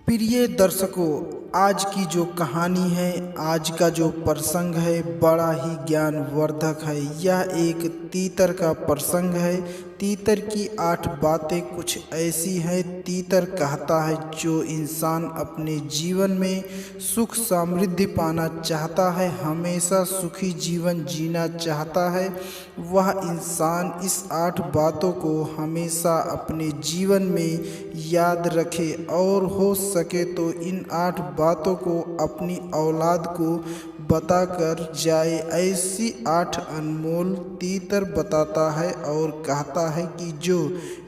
प्रिय दर्शकों, आज की जो कहानी है, आज का जो प्रसंग है, बड़ा ही ज्ञानवर्धक है। यह एक तीतर का प्रसंग है। तीतर की 8 बातें कुछ ऐसी हैं। तीतर कहता है जो इंसान अपने जीवन में सुख समृद्धि पाना चाहता है, हमेशा सुखी जीवन जीना चाहता है, वह इंसान इस 8 बातों को हमेशा अपने जीवन में याद रखे और हो सके तो इन 8 बातों को अपनी औलाद को बताकर जाए। ऐसी 8 अनमोल तीतर बताता है और कहता है कि जो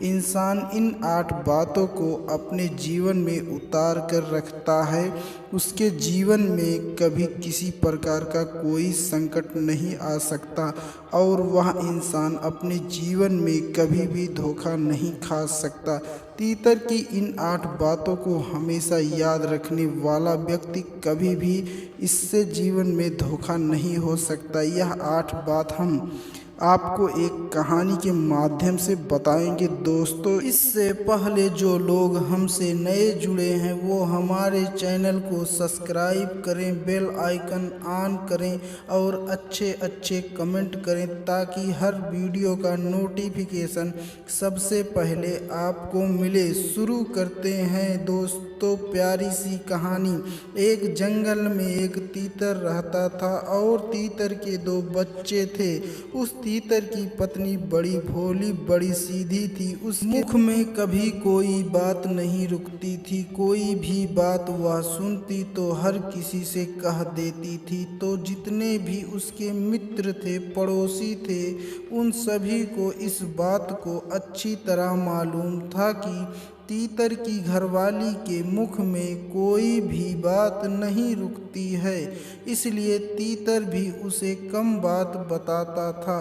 इंसान इन 8 बातों को अपने जीवन में उतार कर रखता है, उसके जीवन में कभी किसी प्रकार का कोई संकट नहीं आ सकता और वह इंसान अपने जीवन में कभी भी धोखा नहीं खा सकता। तीतर की इन 8 बातों को हमेशा याद रखने वाला व्यक्ति कभी भी इससे जीवन में धोखा नहीं हो सकता। यह 8 बात हम आपको एक कहानी के माध्यम से बताएंगे दोस्तों। इससे पहले जो लोग हमसे नए जुड़े हैं वो हमारे चैनल को सब्सक्राइब करें, बेल आइकन ऑन करें और अच्छे अच्छे कमेंट करें ताकि हर वीडियो का नोटिफिकेशन सबसे पहले आपको मिले। शुरू करते हैं दोस्तों प्यारी सी कहानी। एक जंगल में एक तीतर रहता था और तीतर के 2 बच्चे थे। उस तीतर की पत्नी बड़ी भोली, बड़ी सीधी थी। उस मुख में कभी कोई बात नहीं रुकती थी। कोई भी बात वह सुनती तो हर किसी से कह देती थी। तो जितने भी उसके मित्र थे, पड़ोसी थे, उन सभी को इस बात को अच्छी तरह मालूम था कि तीतर की घरवाली के मुख में कोई भी बात नहीं रुकती है, इसलिए तीतर भी उसे कम बात बताता था।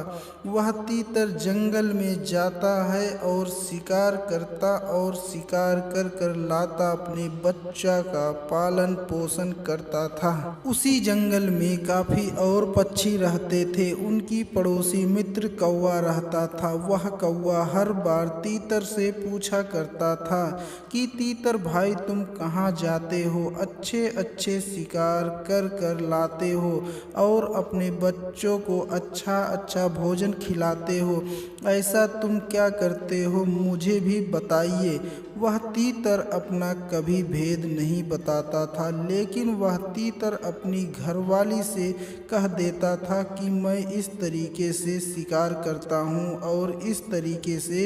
वह तीतर जंगल में जाता है और शिकार करता और शिकार कर कर लाता अपने बच्चा का पालन पोषण करता था। उसी जंगल में काफी और पक्षी रहते थे। उनकी पड़ोसी मित्र कौवा रहता था। वह कौवा हर बार तीतर से पूछा करता था कि तीतर भाई तुम कहाँ जाते हो, अच्छे अच्छे शिकार कर कर लाते हो और अपने बच्चों को अच्छा अच्छा भोजन खिलाते हो, ऐसा तुम क्या करते हो, मुझे भी बताइए। वह तीतर अपना कभी भेद नहीं बताता था, लेकिन वह तीतर अपनी घरवाली से कह देता था कि मैं इस तरीके से शिकार करता हूँ और इस तरीके से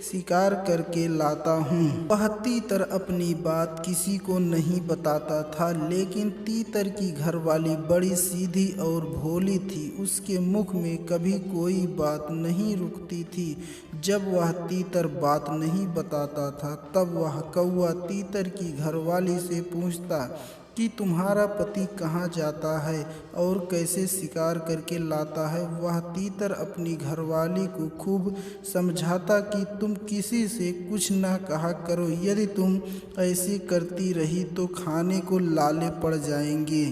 शिकार करके लाता हूँ। वह तीतर अपनी बात किसी को नहीं बताता था, लेकिन तीतर की घरवाली बड़ी सीधी और भोली थी। उसके मुख में कभी कोई बात नहीं रुकती थी। जब वह तीतर बात नहीं बताता था तब वह कौवा तीतर की घरवाली से पूछता कि तुम्हारा पति कहाँ जाता है और कैसे शिकार करके लाता है। वह तीतर अपनी घरवाली को खूब समझाता कि तुम किसी से कुछ ना कहा करो, यदि तुम ऐसे करती रही तो खाने को लाले पड़ जाएंगे।